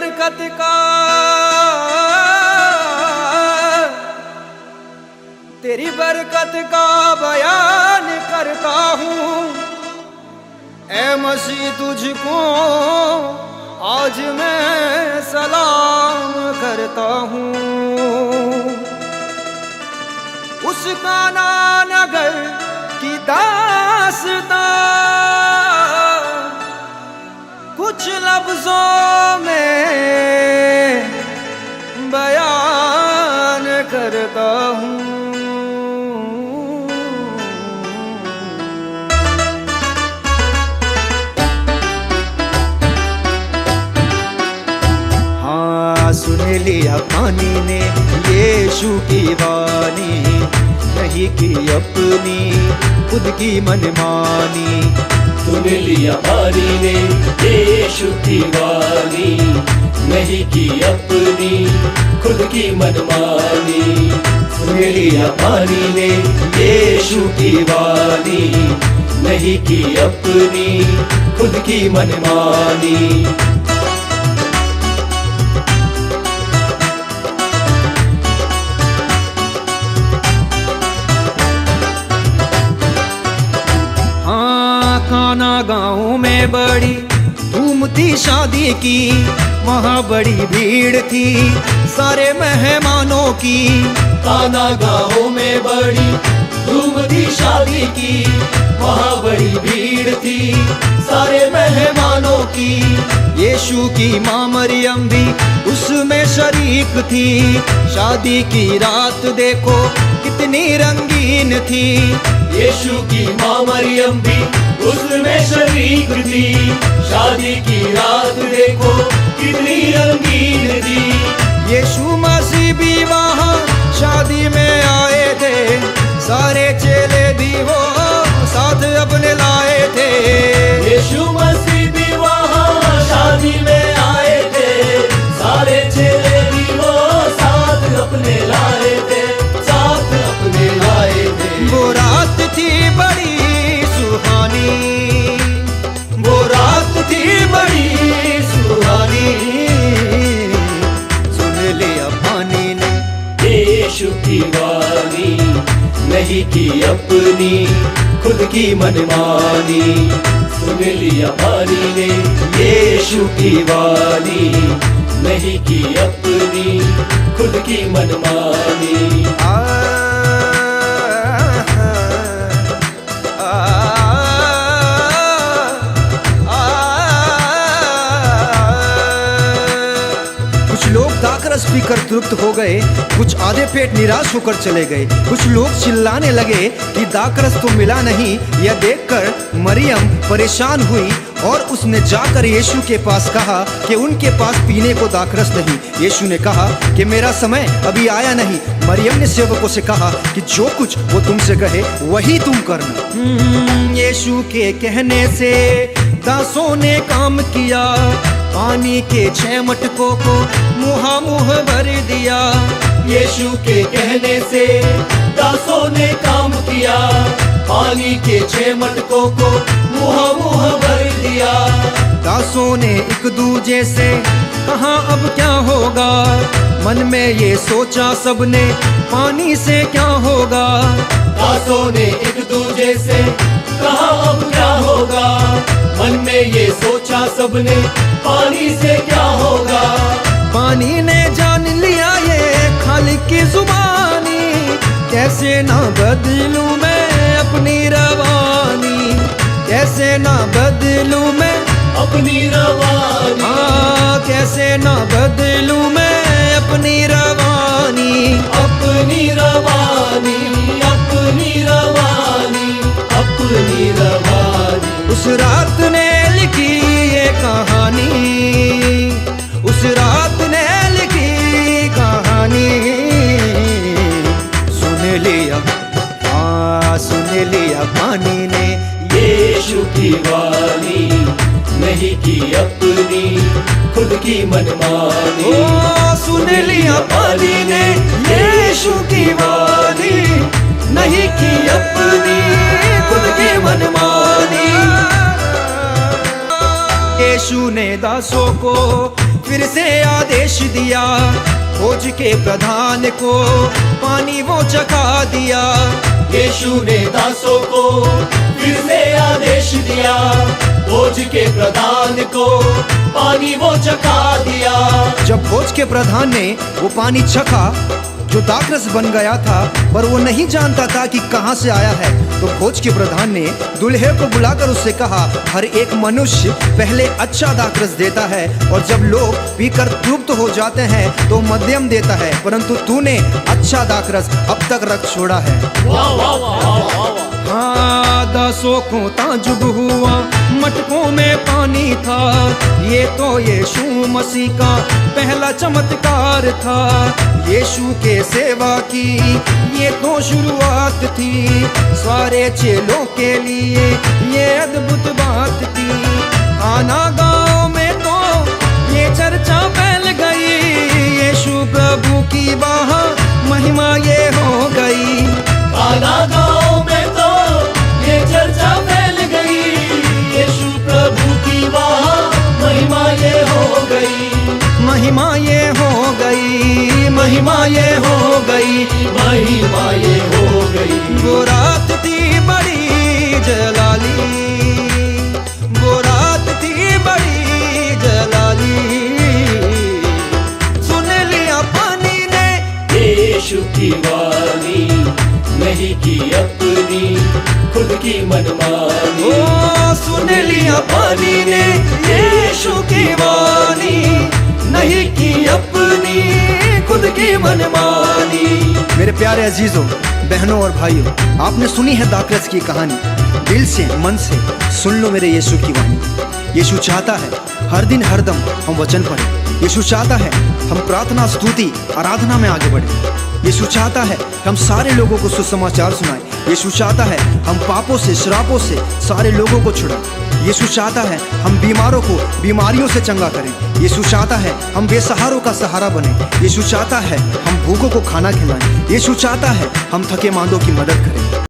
बरकत का, तेरी बरकत का बयान करता हूँ। ऐ मसीह तुझको आज मैं सलाम करता हूँ। उस काना नगर की दास्तां कुछ लफ्जों में बयान करता हूँ। हाँ, सुन लिया पानी ने यीशु की वाणी, नहीं की अपनी खुद की मनमानी। सुन लिया पानी ने यीशु की वाणी, नहीं की अपनी खुद की मनमानी। सुन लिया पानी ने यीशु की वाणी, नहीं की अपनी खुद की मनमानी। काना गाँव में बड़ी धूम थी शादी की, वहाँ बड़ी भीड़ थी सारे मेहमानों की। काना गाँव में बड़ी धूम थी शादी की, वहाँ बड़ी भीड़ थी सारे मेहमानों की। यीशु की माँ मरियम भी उसमें शरीक थी। शादी की रात देखो कितनी रंगीन थी। यीशु की माँ मरियम भी उसमें शरीक थी। शादी की रात देखो कितनी रंगीन थी। यीशु मसीह भी वहाँ शादी में आए थे, सारे चेले भी वो साथ अपने लाए थे। यीशु मसीह भी वहाँ शादी में आए थे, सारे चेले भी वो साथ अपने लाए थे, साथ अपने लाए थे। वो रात थी बड़ी सुहानी, वो रात थी बड़ी सुहानी। सुन लिया पानी ने यीशु की वाणी, नहीं की अपनी खुद की मनमानी। सुन लिया पानी ने यीशु की वाणी, नहीं की अपनी खुद की मनमानी। कुछ लोग दाखरस पीकर तृप्त हो गए, कुछ आधे पेट निराश होकर चले गए। कुछ लोग चिल्लाने लगे कि दाखरस तो मिला नहीं। यह देखकर मरियम परेशान हुई और उसने जाकर यीशु के पास कहा कि उनके पास पीने को दाखरस नहीं। यीशु ने कहा कि मेरा समय अभी आया नहीं। मरियम ने सेवकों से कहा कि जो कुछ वो तुमसे कहे वही तुम करना। यीशु के कहने से दासों ने काम किया, पानी के 6 मटकों को मुँह भर दिया। यीशु के कहने से दासों ने काम किया, पानी के 6 मटकों को मुँह भर दिया। दासों ने एक दूजे से कहा अब क्या होगा, मन में ये सोचा सबने पानी से क्या होगा। दासों ने एक दूजे से कहा अब क्या होगा, मन में ये सोचा सबने पानी से क्या होगा। पानी ने जान लिया ये खालिक की जुबानी, कैसे ना बदलूं मैं अपनी रवानी, कैसे ना बदलूं मैं अपनी रवानी। हाँ, कैसे ना बदलूं मैं अपनी रवानी, अपनी रवानी, अपनी रवानी, अपनी रवानी। उस रात ने लिखी ये कहानी, उस रात ने लिखी कहानी। सुन लिया, हाँ सुन लिया पानी ने यीशु की वाणी, नहीं की अपनी खुद की मनमानी। ओ सुन लिया पानी ने यीशु की वाणी, नहीं की अपनी खुद की मनमानी। यीशु ने दासों को फिर से आदेश दिया, खोज के प्रधान को पानी वो चखा दिया। यीशु ने दासों को फिर से आदेश दिया, खोज के प्रधान को पानी वो चखा दिया। जब खोज के प्रधान ने वो पानी चखा जो दाखरस बन गया था, पर वो नहीं जानता था कि कहाँ से आया है, तो खोज के प्रधान ने दूल्हे को बुलाकर उससे कहा, हर एक मनुष्य पहले अच्छा दाखरस देता है और जब लोग पीकर तृप्त हो जाते हैं तो मध्यम देता है, परंतु तूने अच्छा दाखरस अब तक रख छोड़ा है। वाह वाह वाह वाह वाह। हाँ, दासों को ताजुब हुआ, मटकों में पानी था। ये तो यीशु मसीह का पहला चमत्कार था। यीशु के सेवा की ये तो शुरुआत थी, सारे चेलों के लिए ये अद्भुत बात थी। आना गाँव में तो ये चर्चा फैल गई, यीशु प्रभु की वहाँ महिमा ये हो गई। काना गाँव में तो ये चर्चा फैल गई, यीशु प्रभु की वहाँ महिमा ये हो गई। महिमा ये हो गई, महिमा ये हो गई, महिमा ये हो गई। वो रात थी बड़ी जलाली, वो रात थी बड़ी जलाली। सुन लिया पानी ने यीशु की वाणी, नहीं की अपनी खुद की मनमानी। ओ सुन लिया पानी ने यीशु की वाणी, नहीं की अपनी खुद की मनमानी। मेरे प्यारे अजीजों, बहनों और भाइयों, आपने सुनी है दाखरस की कहानी। दिल से मन से सुन लो मेरे यीशु की वाणी। यीशु चाहता है हर दिन हर दम हम वचन पढ़ें। यीशु चाहता है हम प्रार्थना, स्तुति, आराधना में आगे बढ़ें। यीशु चाहता है हम सारे लोगों को सुसमाचार सुनाएं। यीशु चाहता है हम पापों से, श्रापों से सारे लोगों को छुड़ाएं। यीशु चाहता है हम बीमारों को बीमारियों से चंगा करें। यीशु चाहता है हम बेसहारों का सहारा बने। यीशु चाहता है हम भूखों को खाना खिलाएं। यीशु चाहता है हम थके मांदों की मदद करें।